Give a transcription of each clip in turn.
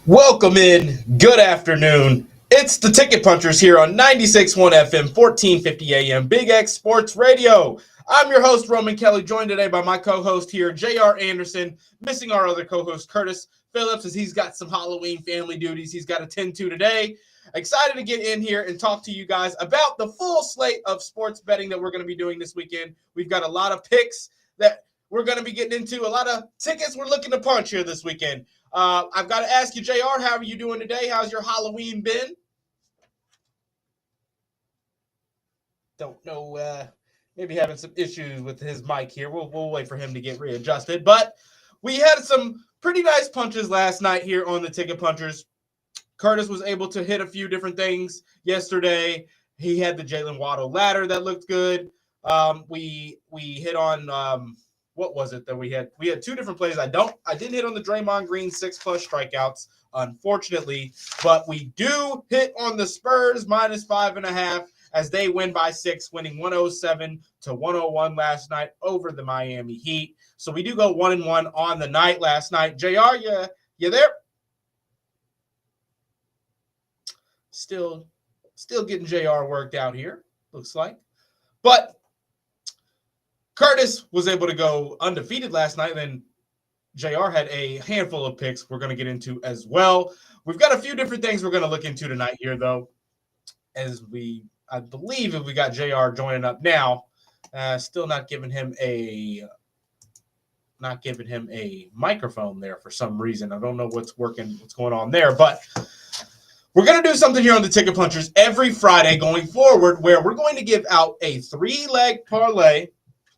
Welcome in. Good afternoon. It's the Ticket Punchers here on 96.1 FM, 1450 AM, Big X Sports Radio. I'm your host, Roman Kelly, joined today by my co-host here, J.R. Anderson, missing our other co-host, Curtis Phillips, as he's got some Halloween family duties he's got to tend to today. Excited to get in here and talk to you guys about the full slate of sports betting that we're going to be doing this weekend. We've got a lot of picks that we're going to be getting into, a lot of tickets we're looking to punch here this weekend. I've got to ask you, JR, how are you doing today? How's your Halloween been? Don't know, maybe having some issues with his mic here. We'll wait for him to get readjusted. But we had some pretty nice punches last night here on the Ticket Punchers. Curtis was able to hit a few different things yesterday. He had the Jalen Waddle ladder that looked good. We hit on what was it that we had? We had two different plays. I didn't hit on the Draymond Green 6+ strikeouts, unfortunately, but we do hit on the Spurs -5.5 as they win by 6, winning 107-101 last night over the Miami Heat. So we do go 1-1 on the night last night. JR, you there? Still getting JR worked out here, looks like. But Curtis was able to go undefeated last night, and JR had a handful of picks we're going to get into as well. We've got a few different things we're going to look into tonight here, though, as I believe if we got JR joining up now, still not giving him a microphone there for some reason. I don't know what's going on there, but we're going to do something here on the Ticket Punchers every Friday going forward where we're going to give out a 3-leg parlay.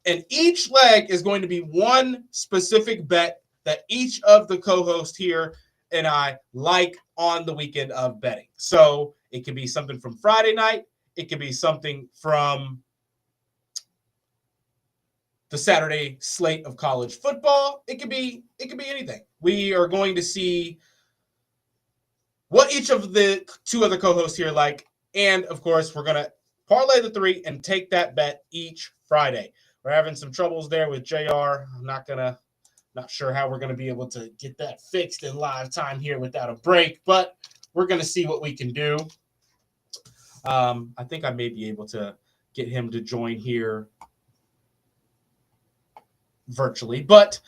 And each leg is going to be one specific bet that each of the co-hosts here and I like on the weekend of betting. So it could be something from Friday night. It could be something from the Saturday slate of college football. It could be anything. We are going to see what each of the two other co-hosts here like. And, of course, we're going to parlay the 3 and take that bet each Friday. We're having some troubles there with JR. I'm not sure how we're going to be able to get that fixed in live time here without a break, but we're going to see what we can do. I think I may be able to get him to join here virtually. But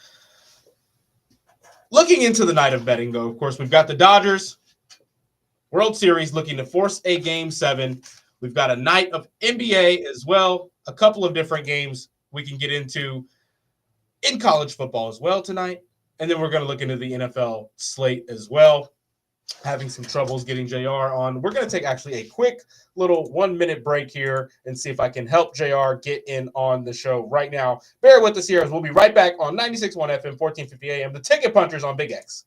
looking into the night of betting, though, of course, we've got the Dodgers World Series looking to force a Game 7. We've got a night of NBA as well, a couple of different games we can get into in college football as well tonight. And then we're going to look into the NFL slate as well. Having some troubles getting JR on. We're going to take actually a quick little 1-minute break here and see if I can help JR get in on the show right now. Bear with us here as we'll be right back on 96.1 FM, 1450 AM, the Ticket Punchers on Big X.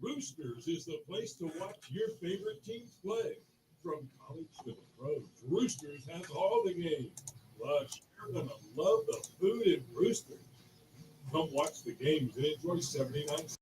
Roosters is the place to watch your favorite teams play. From college to the pros, Roosters has all the games. Plus, you're going to love the food at Roosters. Come watch the games and enjoy 79 cents.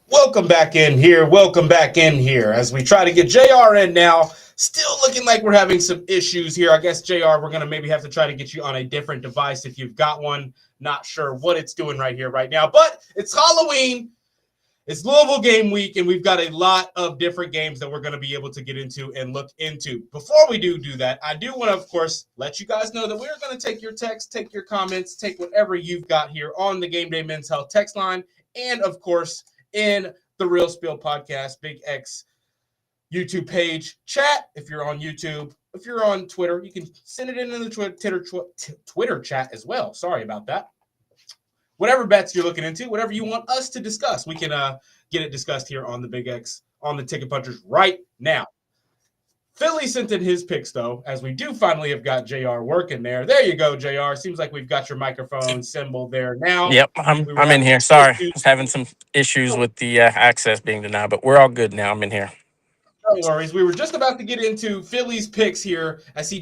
Welcome back in here as we try to get JR in now. Still looking like we're having some issues here. I guess, JR, we're going to maybe have to try to get you on a different device if you've got one. Not sure what it's doing right here, right now. But it's Halloween, It's Louisville game week, and we've got a lot of different games that we're going to be able to get into and look into. Before we do that, I do want to, of course, let you guys know that we're going to take your texts, take your comments, take whatever you've got here on the Game Day Men's Health text line, and, of course, in the Real Spiel Podcast, Big X YouTube page chat. If you're on YouTube, if you're on Twitter, you can send it in the Twitter chat as well. Sorry about that. Whatever bets you're looking into, whatever you want us to discuss, we can get it discussed here on the Big X, on the Ticket Punchers right now. Philly sent in his picks, though, as we do finally have got JR working there. There you go, JR. Seems like we've got your microphone symbol there now. Yep, I'm in here. Sorry, I was having some issues with the access being denied, but we're all good now. I'm in here. No worries. We were just about to get into Philly's picks here, as he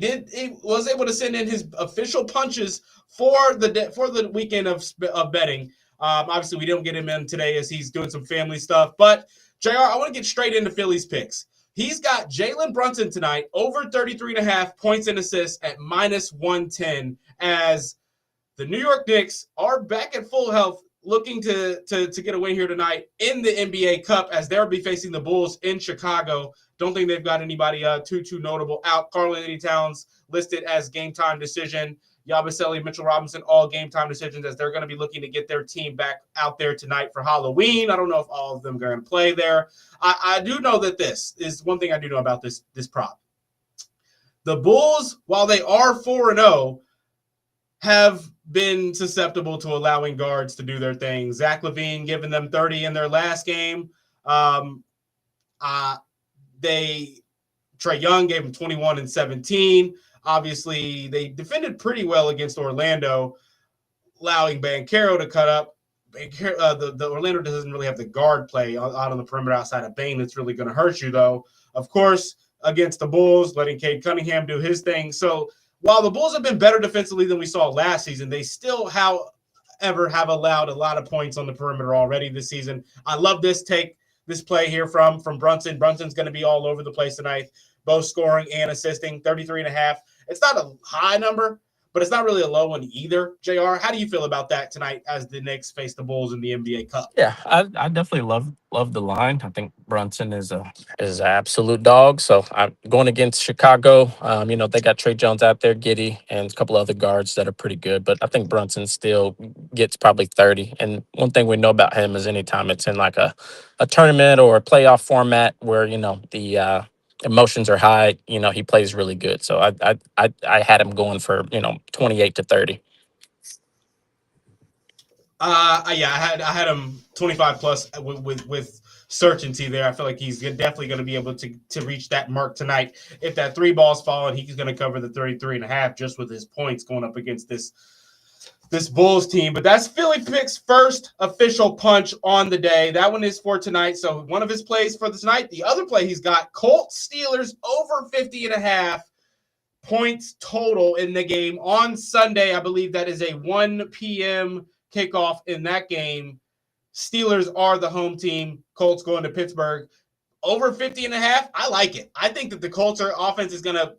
was able to send in his official punches for the weekend of betting. Obviously, we didn't get him in today as he's doing some family stuff. But, JR, I want to get straight into Philly's picks. He's got Jalen Brunson tonight, over 33.5 points and assists at -110, as the New York Knicks are back at full health, looking to get a win here tonight in the NBA Cup, as they'll be facing the Bulls in Chicago. Don't think they've got anybody too notable out. Karl-Anthony Towns listed as game time decision. Yabusele, Mitchell Robinson, all game time decisions, as they're going to be looking to get their team back out there tonight for Halloween. I don't know if all of them are going to play there. I do know that this is one thing I do know about this prop. The Bulls, while they are 4-0, have been susceptible to allowing guards to do their thing. Zach LaVine giving them 30 in their last game. Trae Young gave them 21 and 17. Obviously, they defended pretty well against Orlando, allowing Banchero to cut up. The Orlando doesn't really have the guard play out on the perimeter outside of Bane that's really going to hurt you, though. Of course, against the Bulls, letting Cade Cunningham do his thing. So while the Bulls have been better defensively than we saw last season, they still, however, have allowed a lot of points on the perimeter already this season. I love this play here from Brunson. Brunson's going to be all over the place tonight, both scoring and assisting, 33.5. It's not a high number, but it's not really a low one either. JR, how do you feel about that tonight as the Knicks face the Bulls in the NBA Cup? Yeah, I definitely love the line. I think Brunson is an absolute dog. So I'm going against Chicago. They got Trey Jones out there, Giddey, and a couple other guards that are pretty good. But I think Brunson still gets probably 30. And one thing we know about him is anytime it's in like a tournament or a playoff format where the emotions are high, he plays really good. So I had him going for 28 to 30. I had him 25 plus with certainty there. I feel like he's definitely going to be able to reach that mark tonight. If that three ball's falling, he's going to cover the 33.5 just with his points going up against this Bulls team. But that's Philly Pick's first official punch on the day. That one is for tonight. So one of his plays for tonight. The other play he's got Colts Steelers over 50.5 points total in the game on Sunday. I believe that is a 1 p.m. kickoff in that game. Steelers are the home team. Colts going to Pittsburgh. Over 50.5. I like it. I think that the Colts offense is going to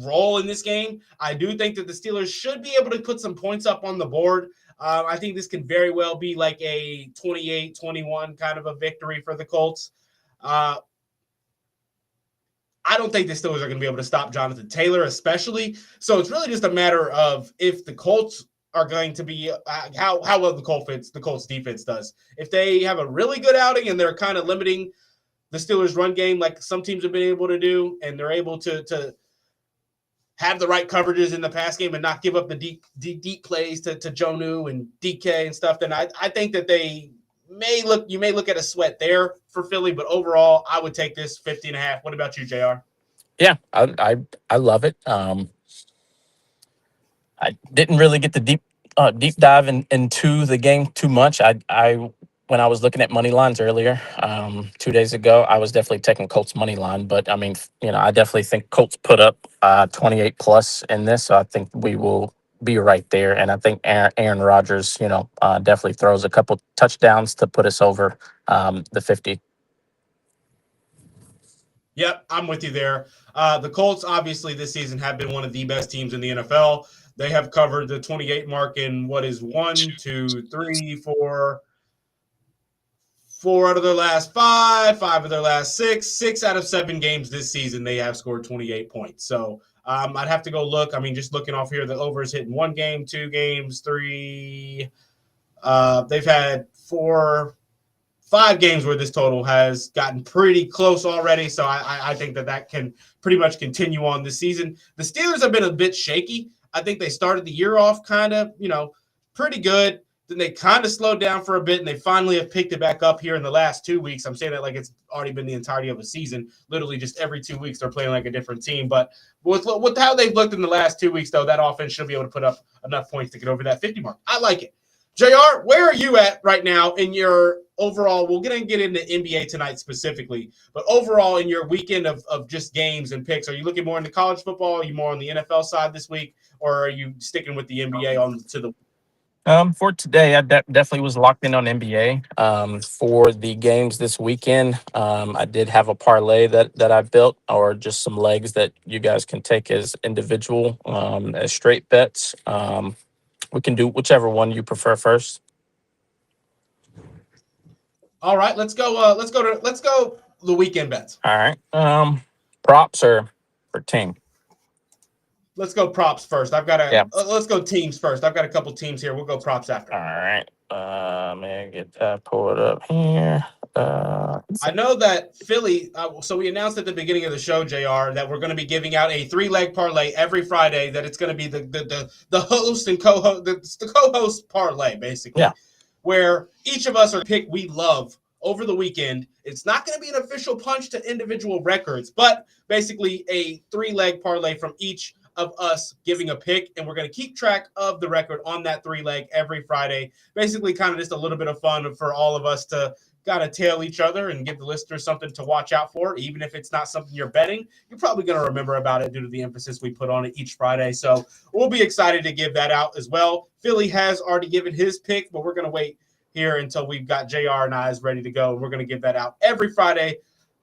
roll in this game. I do think that the Steelers should be able to put some points up on the board. I think this can very well be like a 28-21 kind of a victory for the Colts. I don't think the Steelers are going to be able to stop Jonathan Taylor, especially. So it's really just a matter of if the Colts are going to be how well the Colts defense does. If they have a really good outing and they're kind of limiting the Steelers' run game like some teams have been able to do, and they're able to have the right coverages in the pass game and not give up the deep plays to Jonnu and DK and stuff, then I think that you may look at a sweat there for Philly, but overall I would take this 50.5. What about you, JR? Yeah, I love it. I didn't really get the deep dive into the game too much. When I was looking at money lines earlier, 2 days ago, I was definitely taking Colts money line. But I mean, I definitely think Colts put up 28 plus in this. So I think we will be right there. And I think Aaron Rodgers, definitely throws a couple touchdowns to put us over the 50. Yep, I'm with you there. The Colts, obviously, this season have been one of the best teams in the NFL. They have covered the 28 mark in what is 1, 2, 3, 4, 4 out of their last 5, 5 of their last 6, 6 out of 7 games this season, they have scored 28 points. So I'd have to go look. I mean, just looking off here, the over is hitting 1 game, 2 games, 3. They've had 4, 5 games where this total has gotten pretty close already. So I think that can pretty much continue on this season. The Steelers have been a bit shaky. I think they started the year off kind of, pretty good. Then they kind of slowed down for a bit, and they finally have picked it back up here in the last 2 weeks. I'm saying that like it's already been the entirety of a season. Literally just every 2 weeks they're playing like a different team. But with how they've looked in the last 2 weeks, though, that offense should be able to put up enough points to get over that 50 mark. I like it. JR, where are you at right now in your overall? We're going to get into NBA tonight specifically, but overall in your weekend of just games and picks, are you looking more into college football? Are you more on the NFL side this week, or are you sticking with the NBA For today, I definitely was locked in on NBA. For the games this weekend, I did have a parlay that I built, or just some legs that you guys can take as individual, as straight bets. We can do whichever one you prefer first. All right, let's go the weekend bets. All right. Props or for team? Let's go props first. Let's go teams first. I've got a couple teams here. We'll go props after. All right. May I get that pulled up here? I know that Philly. So we announced at the beginning of the show, JR, that we're going to be giving out a 3-leg parlay every Friday. That it's going to be the host and co-host, the co-host parlay, basically. Yeah. Where each of us are picked we love over the weekend. It's not going to be an official punch to individual records, but basically a 3-leg parlay from each of us giving a pick, and we're going to keep track of the record on that 3-leg every Friday. Basically, kind of just a little bit of fun for all of us to kind of tail each other and give the listeners something to watch out for. Even if it's not something you're betting, you're probably going to remember about it due to the emphasis we put on it each Friday. So we'll be excited to give that out as well. Philly has already given his pick, but we're going to wait here until we've got JR and I's ready to go. And we're going to give that out every Friday.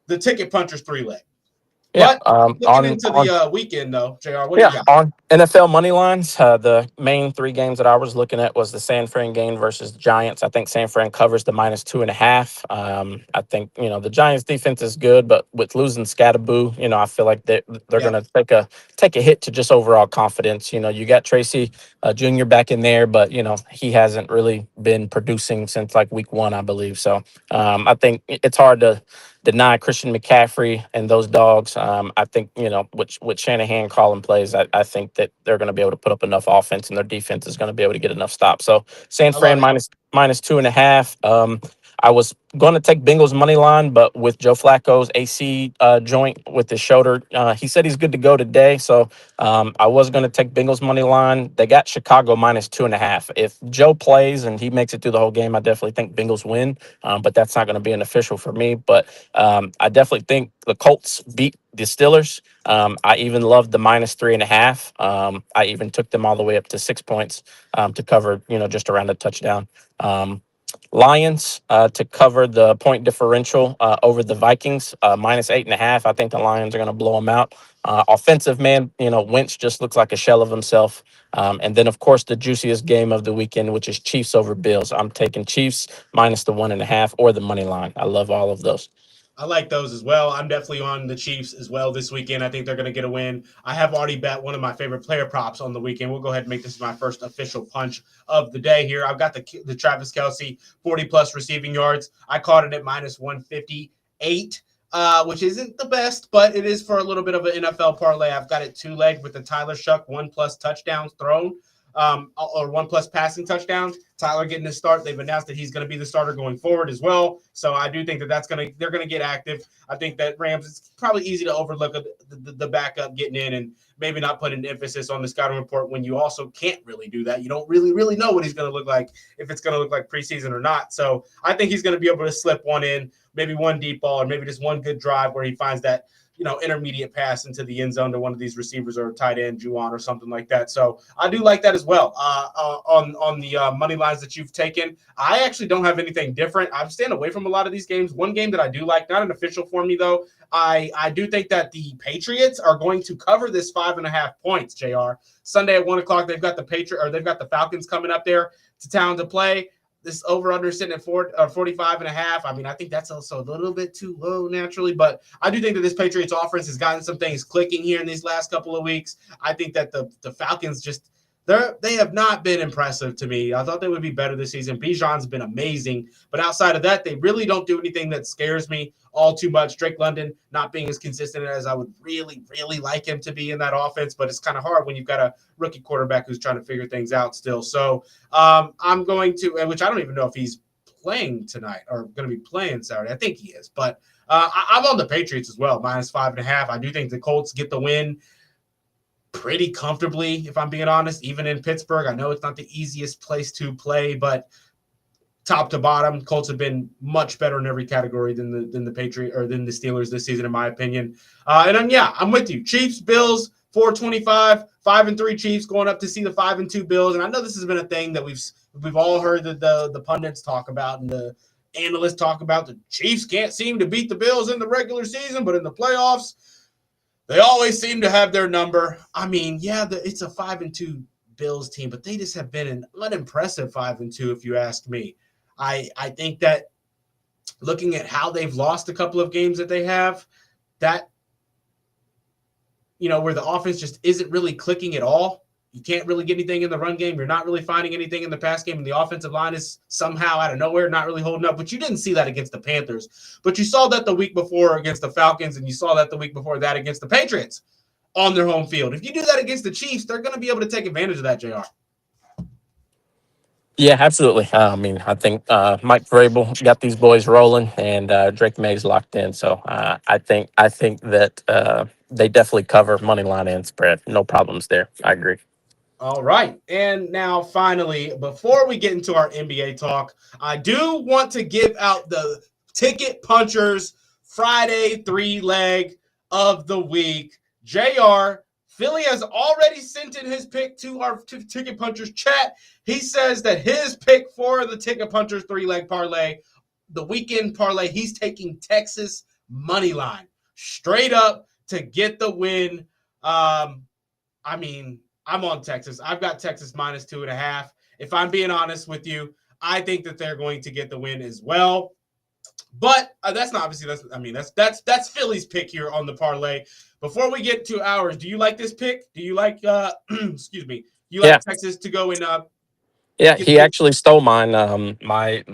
The Ticket Punchers 3-leg. Yeah, But looking into the weekend, though, JR, what do you got? On NFL money lines, the main 3 games that I was looking at was the San Fran game versus the Giants. I think San Fran covers the -2.5. I think, the Giants defense is good, but with losing Scatterboo, I feel like they're going to take a hit to just overall confidence. You got Tracy Jr. back in there, but, he hasn't really been producing since like week 1, I believe. So I think it's hard to deny Christian McCaffrey and those dogs. I think, with Shanahan calling plays, I think that they're going to be able to put up enough offense, and their defense is going to be able to get enough stops. So San Fran -2.5. I was going to take Bengals money line, but with Joe Flacco's AC joint with his shoulder, he said he's good to go today. So I was going to take Bengals money line. They got Chicago -2.5. If Joe plays and he makes it through the whole game, I definitely think Bengals win. But that's not going to be an official for me. But I definitely think the Colts beat the Steelers. I even loved the -3.5. I even took them all the way up to 6 points to cover, just around a touchdown. Lions to cover the point differential over the Vikings, -8.5. I think the Lions are going to blow them out. Offensive man, Wentz just looks like a shell of himself. And then, of course, the juiciest game of the weekend, which is Chiefs over Bills. I'm taking Chiefs -1.5 or the money line. I love all of those. I like those as well. I'm definitely on the Chiefs as well this weekend. I think they're going to get a win. I have already bet one of my favorite player props on the weekend. We'll go ahead and make this my first official punch of the day here. I've got the Travis Kelce 40-plus receiving yards. I caught it at -158, which isn't the best, but it is for a little bit of an NFL parlay. I've got it 2-leg with the Tyler Shuck 1+ touchdowns thrown. Or 1+ passing touchdowns. Tyler getting his start. They've announced that he's going to be the starter going forward as well. So I do think that they're going to get active. I think that Rams, it's probably easy to overlook the backup getting in and maybe not put an emphasis on the scouting report when you also can't really do that. You don't really know what he's going to look like, if it's going to look like preseason or not. So I think he's going to be able to slip one in, maybe one deep ball, or maybe just one good drive where he finds that intermediate pass into the end zone to one of these receivers or a tight end, Juwan or something like that. So I do like that as well. On the money lines that you've taken, I actually don't have anything different. I'm staying away from a lot of these games. One game that I do like, not an official for me though, I do think that the Patriots are going to cover this 5.5 points, JR. Sunday at 1:00, they've got the Falcons coming up there to town to play. this over-under sitting at 45.5. I mean, I think that's also a little bit too low naturally, but I do think that this Patriots offense has gotten some things clicking here in these last couple of weeks. I think that the Falcons just they have not been impressive to me. I thought they would be better this season. Bijan's been amazing, but outside of that, they really don't do anything that scares me all too much. Drake London not being as consistent as I would really, really like him to be in that offense, but it's kind of hard when you've got a rookie quarterback who's trying to figure things out still. So I'm going to, which I don't even know if he's playing tonight or going to be playing Saturday. I think he is, but I'm on the Patriots as well, -5.5. I do think the Colts get the win pretty comfortably, if I'm being honest, even in Pittsburgh. I know it's not the easiest place to play, but top to bottom, Colts have been much better in every category than the Patriots or than the Steelers this season, in my opinion. And then, I'm with you. Chiefs, Bills, 425, 5-3 Chiefs going up to see the 5-2 Bills. And I know this has been a thing that we've all heard the pundits talk about and the analysts talk about. The Chiefs can't seem to beat the Bills in the regular season, but in the playoffs, they always seem to have their number. I mean, it's a 5-2 Bills team, but they just have been an unimpressive 5-2, if you ask me. I think that looking at how they've lost a couple of games that they have, that, where the offense just isn't really clicking at all. You can't really get anything in the run game. You're not really finding anything in the pass game, and the offensive line is somehow out of nowhere not really holding up. But you didn't see that against the Panthers. But you saw that the week before against the Falcons, and you saw that the week before that against the Patriots on their home field. If you do that against the Chiefs, they're going to be able to take advantage of that, JR. Yeah, absolutely. I mean, I think Mike Vrabel got these boys rolling, and Drake May's locked in. So I think that they definitely cover money line and spread. No problems there. I agree. All right. And now, finally, before we get into our NBA talk, I do want to give out the Ticket Punchers Friday 3-leg of the week. JR, Philly has already sent in his pick to our Ticket Punchers chat. He says that his pick for the Ticket Punchers 3-leg parlay, the weekend parlay, he's taking Texas money line straight up to get the win. I'm on Texas. I've got Texas -2.5. If I'm being honest with you, I think that they're going to get the win as well. But that's not obviously that's Philly's pick here on the parlay. Before we get to ours, do you like this pick? Do you like excuse me? You like Texas to go in? Yeah, he actually stole mine. My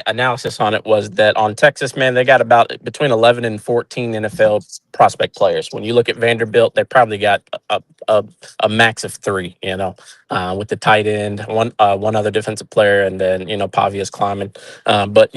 analysis on it was that on Texas, man, they got about between 11 and 14 NFL prospect players. When you look at Vanderbilt, they probably got a max of 3. With the tight end, one other defensive player, and then Pavia's climbing. But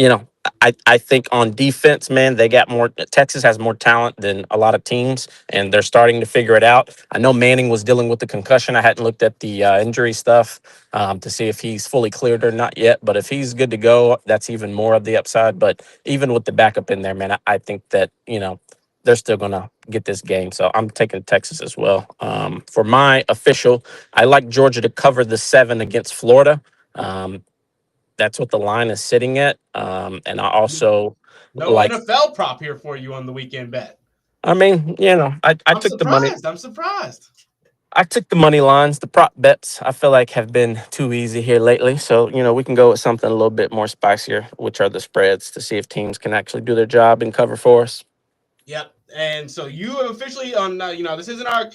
I think on defense, man, they got more. Texas has more talent than a lot of teams, and they're starting to figure it out. I know Manning was dealing with the concussion. I hadn't looked at the injury stuff to see if he's fully cleared or not yet. But if he's good to go, that's even more of the upside. But even with the backup in there, man, I think that they're still gonna get this game. So I'm taking Texas as well. For my official, I like Georgia to cover the 7 against Florida. That's what the line is sitting at. And I also like NFL prop here for you on the weekend bet. I mean, I took the money. I'm surprised. I took the money lines. The prop bets I feel like have been too easy here lately. So, we can go with something a little bit more spicier, which are the spreads, to see if teams can actually do their job and cover for us. Yep. And so you have officially on, this isn't our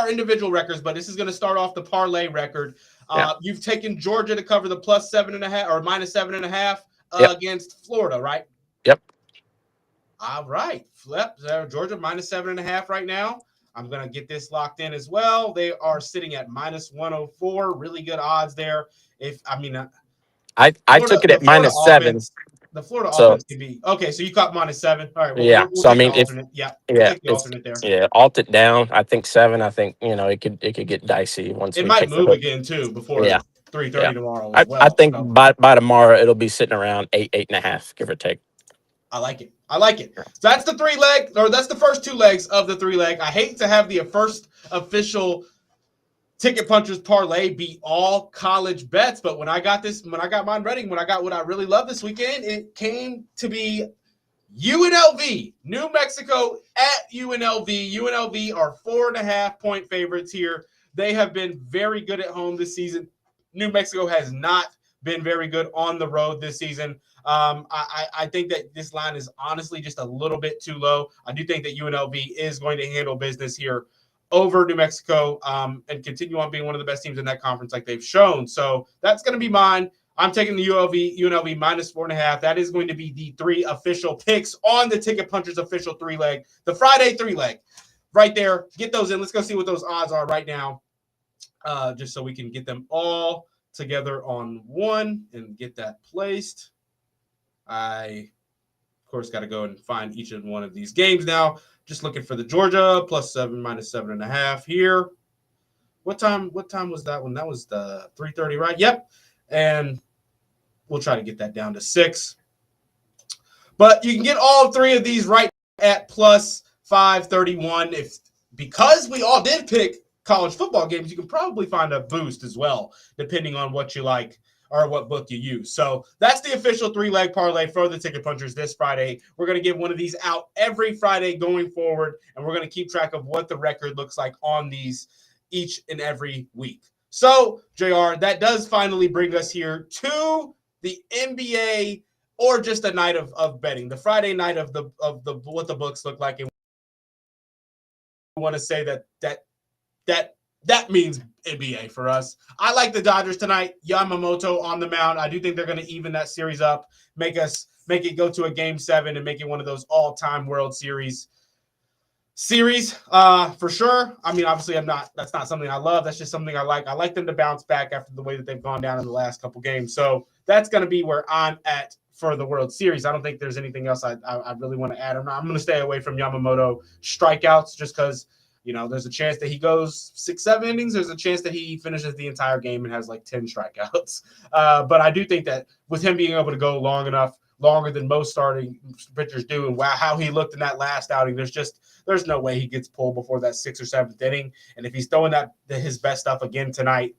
individual records, but this is going to start off the parlay record. You've taken Georgia to cover the +7.5 or -7.5 against Florida, right? Yep. All right. Flip. Georgia -7.5 right now. I'm going to get this locked in as well. They are sitting at -104. Really good odds there. I took it at -7. The Florida offense could be okay. So you caught -7. All right. Well, we'll so take the alternate. The alternate there. Yeah, alt it down. I think 7. I think it could get dicey once it might move again too before 3:30 tomorrow. I think by tomorrow it'll be sitting around 8.5, give or take. I like it. So that's the 3-leg, or that's the first 2 legs of the 3-leg. I hate to have the first official Ticket Punchers parlay be all college bets, but when I got mine ready, when I got what I really love this weekend, it came to be UNLV, New Mexico at UNLV. UNLV are 4.5-point favorites here. They have been very good at home this season. New Mexico has not been very good on the road this season. I think that this line is honestly just a little bit too low. I do think that UNLV is going to handle business here over New Mexico and continue on being one of the best teams in that conference like they've shown. So that's going to be mine. I'm taking the UNLV minus 4.5. That is going to be the 3 official picks on the Ticket Punchers official 3-leg, the Friday 3-leg. Right there. Get those in. Let's go see what those odds are right now, just so we can get them all together on one and get that placed. I, of course, got to go and find each and one of these games now. Just looking for the Georgia +7 minus 7.5 here. What time was that one? That was the 3:30, right? Yep. And we'll try to get that down to 6. But you can get all 3 of these right at +531. Because we all did pick college football games, you can probably find a boost as well, depending on what you like or what book you use. So that's the official 3-leg parlay for the Ticket Punchers this Friday. We're going to give one of these out every Friday going forward, and we're going to keep track of what the record looks like on these each and every week. So, JR, that does finally bring us here to the NBA or just a night of betting, the Friday night of the what the books look like. And we want to say that means NBA for us. I like the Dodgers tonight. Yamamoto on the mound. I do think they're going to even that series up, make it go to a Game 7 and make it one of those all-time World Series for sure. I mean, obviously that's not something I love. That's just something I like. I like them to bounce back after the way that they've gone down in the last couple games. So that's going to be where I'm at for the World Series. I don't think there's anything else I really want to add. I'm going to stay away from Yamamoto strikeouts just because, there's a chance that he goes 6-7 innings. There's a chance that he finishes the entire game and has like 10 strikeouts. But I do think that with him being able to go longer than most starting pitchers do, and how he looked in that last outing, there's no way he gets pulled before that 6th or 7th inning. And if he's throwing his best stuff again tonight,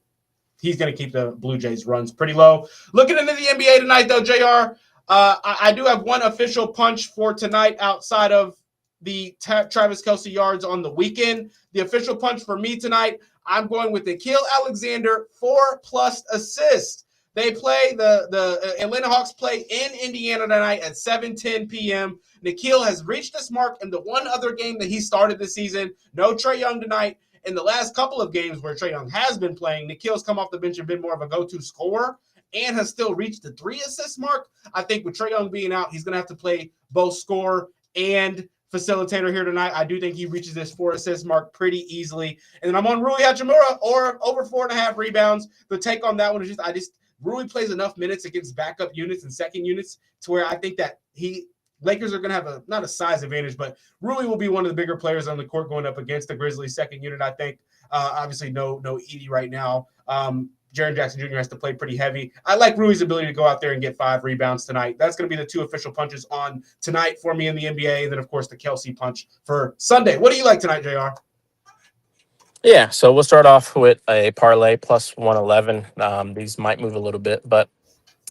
he's going to keep the Blue Jays runs pretty low. Looking into the NBA tonight, though, JR, I do have one official punch for tonight outside of the Travis Kelce yards on the weekend. The official punch for me tonight, I'm going with Nickeil Alexander 4+ assists. They play the Atlanta Hawks play in Indiana tonight at 7:10 p.m. Nickeil has reached this mark in the one other game that he started this season. No Trae Young tonight. In the last couple of games where Trae Young has been playing, Nickeil's come off the bench and been more of a go-to scorer and has still reached the 3-assist mark. I think with Trae Young being out, he's going to have to play both scorer and facilitator here tonight. I do think he reaches this 4-assist mark pretty easily. And then I'm on Rui Hachimura or over 4.5 rebounds. The take on that one is Rui plays enough minutes against backup units and second units to where I think that Lakers are going to have not a size advantage, but Rui will be one of the bigger players on the court going up against the Grizzlies second unit. I think obviously no Edie right now. Jaren Jackson Jr. has to play pretty heavy. I like Rui's ability to go out there and get 5 rebounds tonight. That's going to be the 2 official punches on tonight for me in the NBA. And then, of course, the Kelce punch for Sunday. What do you like tonight, JR? Yeah, so we'll start off with a parlay +111. These might move a little bit, but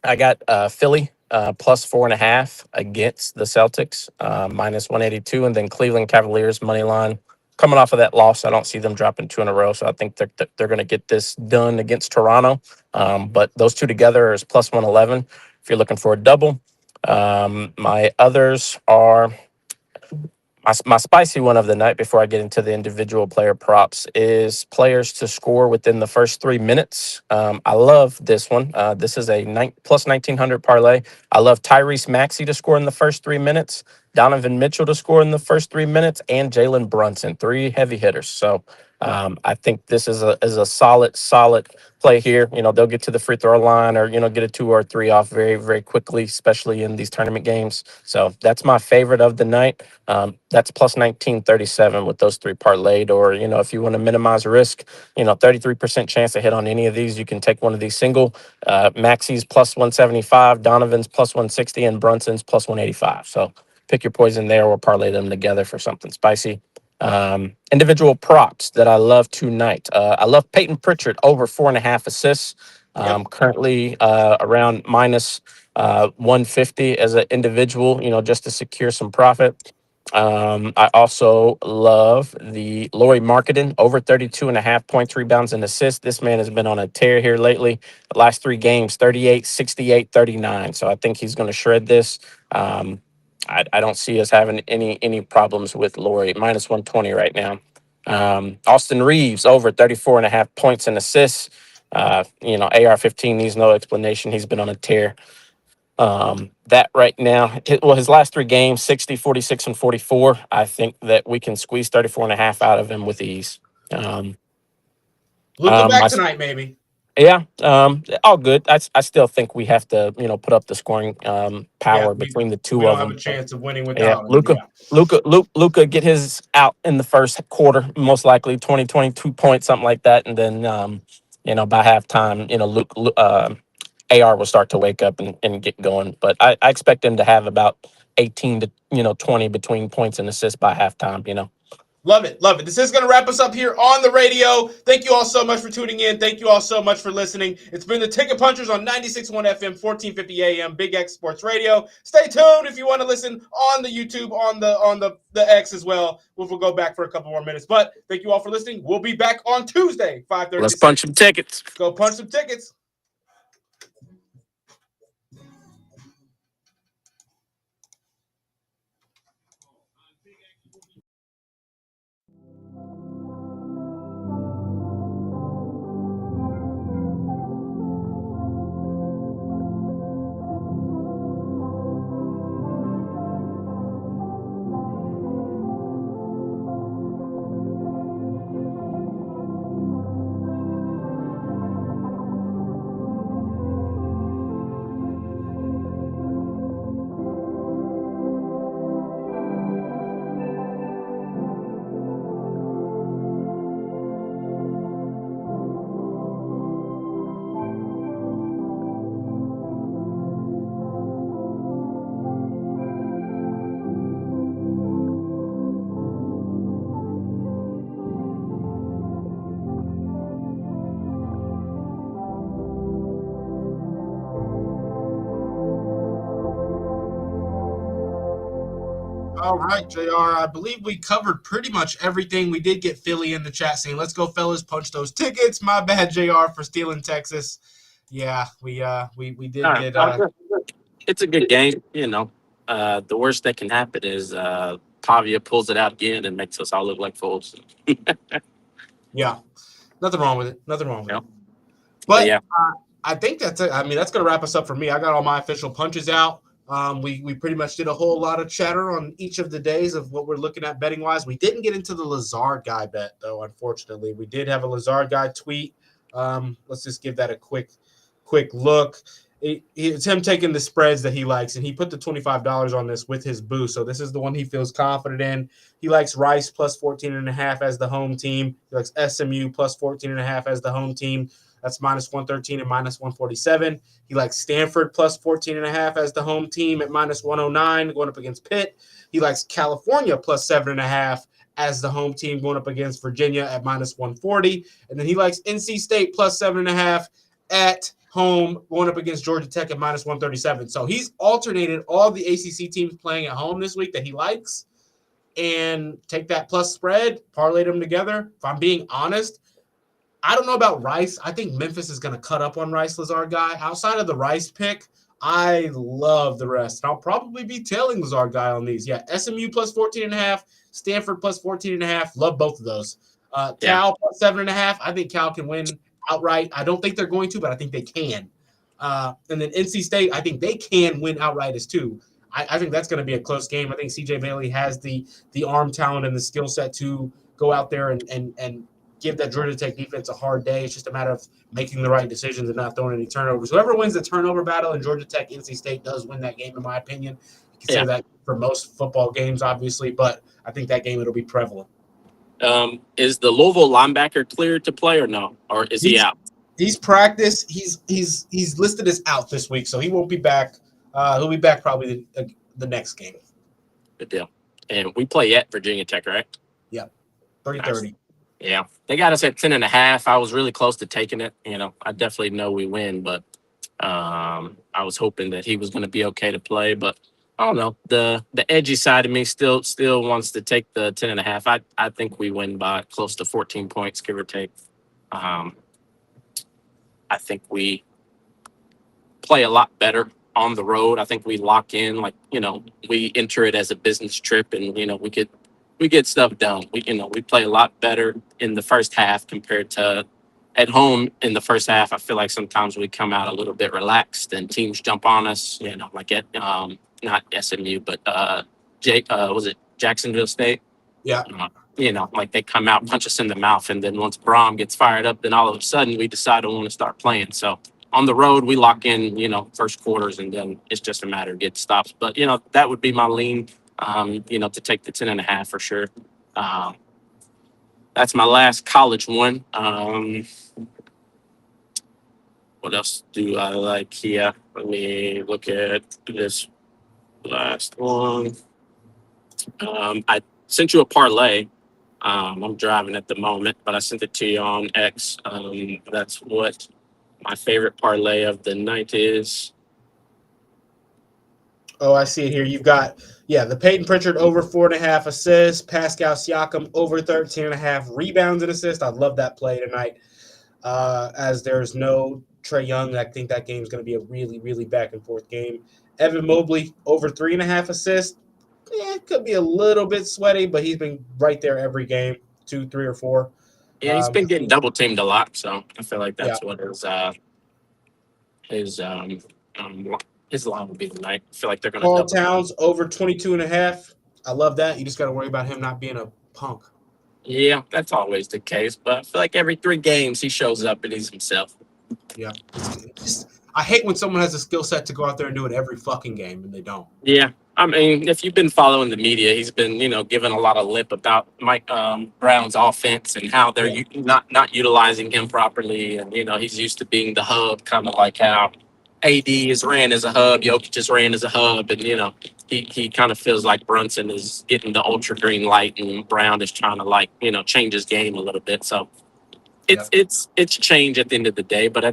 I got Philly +4.5 against the Celtics, -182, and then Cleveland Cavaliers money line. Coming off of that loss, I don't see them dropping 2 in a row, so I think they're going to get this done against Toronto. But those 2 together is +111 if you're looking for a double. My others are my spicy one of the night before I get into the individual player props is players to score within the first 3 minutes. I love this one. This is a +1900 parlay. I love Tyrese Maxey to score in the first 3 minutes, Donovan Mitchell to score in the first 3 minutes, and Jalen Brunson, 3 heavy hitters. So I think this is a solid play here. They'll get to the free throw line or, get a 2 or 3 off very, very quickly, especially in these tournament games. So that's my favorite of the night. That's +1937 with those 3 parlayed. Or, if you want to minimize risk, 33% chance to hit on any of these, you can take one of these single. Maxey's +175, Donovan's +160, and Brunson's +185. So pick your poison there or parlay them together for something spicy. Individual props that I love tonight. I love Peyton Pritchard over 4.5 assists. Currently around -150 as an individual, just to secure some profit. I also love the Laurie Marketing over 32.5 points, rebounds, and assists. This man has been on a tear here lately. The last 3 games, 38, 68, 39. So I think he's going to shred this. I don't see us having any problems with Laurie. Minus 120 right now. Austin Reeves over 34.5 points and assists. AR-15 needs no explanation. He's been on a tear. That right now, his last 3 games, 60, 46, and 44. I think that we can squeeze 34.5 out of him with ease. Luka back I, tonight, maybe. yeah, all good. I still think we have to, put up the scoring Yeah, power between the we two don't of have a them. chance of winning Yeah, without him. Luca, Yeah. Luca, get his out in the first quarter, most likely 20, 22 points, something like that, and then by halftime, AR will start to wake up and get going. But I expect him to have about 18 to 20 between points and assists by halftime. Love it. Love it. This is going to wrap us up here on the radio. Thank you all so much for tuning in. Thank you all so much for listening. It's been the Ticket Punchers on 96.1 FM, 1450 AM, Big X Sports Radio. Stay tuned if you want to listen on the YouTube, on the X as well. We'll go back for a couple more minutes. But thank you all for listening. We'll be back on Tuesday, 5:30. Let's punch some tickets. Go punch some tickets. All right, JR. I believe we covered pretty much everything. We did get Philly in the chat saying, "Let's go, fellas, punch those tickets." My bad, JR, for stealing Texas. Yeah, we did get. It's a good game. The worst that can happen is Pavia pulls it out again and makes us all look like fools. Yeah, nothing wrong with it. Nothing wrong with Yep. it. But yeah, I think that's it. I mean, that's going to wrap us up for me. I got all my official punches out. We pretty much did a whole lot of chatter on each of the days of what we're looking at betting wise. We didn't get into the Lazard guy bet though, unfortunately. We did have a Lazard guy tweet. Let's just give that a quick look. It's him taking the spreads that he likes, and he put the $25 on this with his boost. So this is the one he feels confident in. He likes Rice plus 14.5 as the home team. He likes SMU plus 14.5 as the home team. That's minus 113 and minus 147. He likes Stanford plus 14.5 as the home team at minus 109 going up against Pitt. He likes California plus 7.5 as the home team going up against Virginia at minus 140. And then he likes NC State plus 7.5 at home going up against Georgia Tech at minus 137. So he's alternated all the ACC teams playing at home this week that he likes and take that plus spread, parlay them together. If I'm being honest, I don't know about Rice. I think Memphis is going to cut up on Rice Lazard guy. Outside of the Rice pick, I love the rest. And I'll probably be tailing Lazard guy on these. Yeah, SMU plus 14.5, Stanford plus 14.5. Love both of those. Cal plus 7.5. I think Cal can win outright. I don't think they're going to, but I think they can. And then NC State, I think they can win outright as too. I think that's going to be a close game. I think CJ Bailey has the arm talent and the skill set to go out there and give that Georgia Tech defense a hard day. It's just a matter of making the right decisions and not throwing any turnovers. Whoever wins the turnover battle in Georgia Tech, NC State does win that game, in my opinion. You can say that for most football games, obviously, but I think that game it'll be prevalent. Is the Louisville linebacker cleared to play or no? Or is he out? He's practiced. He's listed as out this week, so he won't be back. He'll be back probably the next game. Good deal. And we play at Virginia Tech, right? Yeah, 30-30. Yeah, they got us at 10.5. I was really close to taking it. I definitely know we win, but I was hoping that he was going to be okay to play. But I don't know. The edgy side of me still wants to take the 10.5. I think we win by close to 14 points, give or take. Um, I think we play a lot better on the road. I think we lock in, like, we enter it as a business trip, and we get stuff done. We play a lot better in the first half compared to at home. In the first half, I feel like sometimes we come out a little bit relaxed and teams jump on us. Like at not SMU, but was it Jacksonville State? Yeah. Like they come out, punch us in the mouth, and then once Braum gets fired up, then all of a sudden we decide we want to start playing. So on the road, we lock in, first quarters, and then it's just a matter of getting stops. But, that would be my lean, to take the 10.5 for sure. That's my last college one. What else do I like here? Let me look at this last one. I sent you a parlay. I'm driving at the moment, but I sent it to you on X. That's what my favorite parlay of the night is. Oh, I see it here. You've got, the Peyton Pritchard over 4.5 assists, Pascal Siakam over 13.5 rebounds and assists. I love that play tonight. As there's no Trae Young, I think that game is going to be a really, really back and forth game. Evan Mobley over 3.5 assists. It could be a little bit sweaty, but he's been right there every game, 2, 3, or 4. Yeah, he's been getting double teamed a lot, so I feel like that's what his line would be tonight. I feel like they're going to. Paul Towns over 22.5. I love that. You just got to worry about him not being a punk. Yeah, that's always the case, but I feel like every 3 games he shows up and he's himself. Yeah, I hate when someone has a skill set to go out there and do it every fucking game and they don't. Yeah. I mean, if you've been following the media, he's been, giving a lot of lip about Mike Brown's offense and how they're not utilizing him properly. And, he's used to being the hub, kind of like how AD is ran as a hub, Jokic just ran as a hub. And, he kind of feels like Brunson is getting the ultra green light and Brown is trying to, change his game a little bit. So it's change at the end of the day, but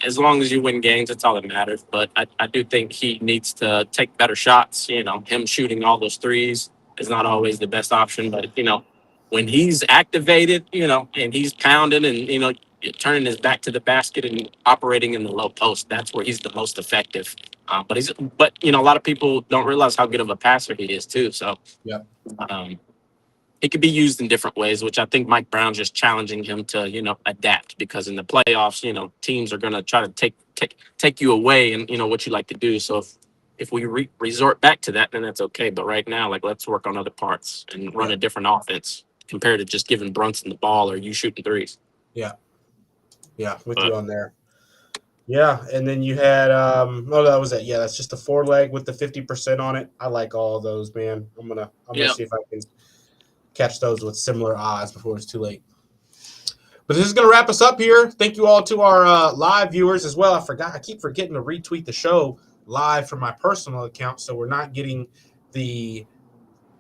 as long as you win games, that's all that matters. But I do think he needs to take better shots. Him shooting all those threes is not always the best option. But when he's activated, and he's pounding and turning his back to the basket and operating in the low post, that's where he's the most effective. But a lot of people don't realize how good of a passer he is too. So it could be used in different ways, which I think Mike Brown's just challenging him to, adapt, because in the playoffs, teams are going to try to take you away and, what you like to do. So if we resort back to that, then that's okay. But right now, let's work on other parts and run a different offense compared to just giving Brunson the ball or you shooting threes. Yeah. Yeah. With you on there. Yeah. And then you had, that was it. Yeah. That's just a 4-leg with the 50% on it. I like all of those, man. I'm going to see if I can catch those with similar odds before it's too late. But this is going to wrap us up here. Thank you all to our live viewers as well. I keep forgetting to retweet the show live from my personal account, so we're not getting the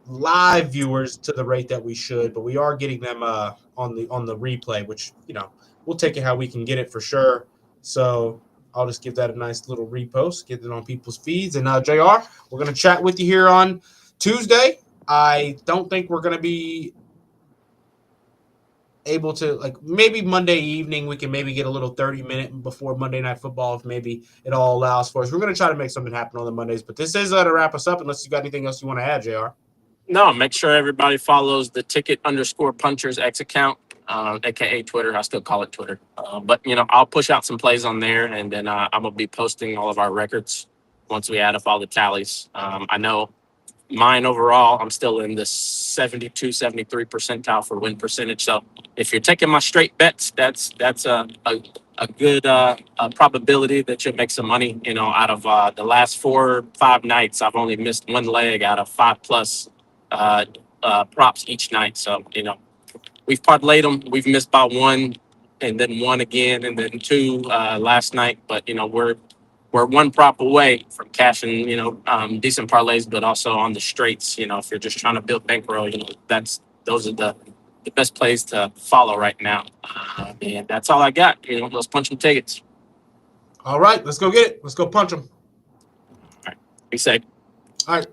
live viewers to the rate that we should, but we are getting them on the replay, which, we'll take it how we can get it for sure. So I'll just give that a nice little repost, get it on people's feeds. And JR, we're going to chat with you here on Tuesday. I don't think we're going to be able to, maybe Monday evening, we can maybe get a little 30-minute before Monday Night Football if maybe it all allows for us. We're going to try to make something happen on the Mondays, but this is to wrap us up unless you got anything else you want to add, JR. No, make sure everybody follows the ticket_punchers X account, aka Twitter. I still call it Twitter. But, I'll push out some plays on there, and then I'm going to be posting all of our records once we add up all the tallies. I know mine overall, I'm still in the 72, 73 percentile for win percentage. So if you're taking my straight bets, that's a good probability that you'll make some money. Out of the last 4 or 5 nights, I've only missed 1 leg out of 5+ props each night. So, we've parlayed them. We've missed by 1 and then 1 again and then 2 last night. But, we're 1 prop away from cashing, decent parlays, but also on the straights. If you're just trying to build bankroll, those are the best plays to follow right now. And that's all I got. Let's punch some tickets. All right, let's go get it. Let's go punch them. All right. Be safe. All right.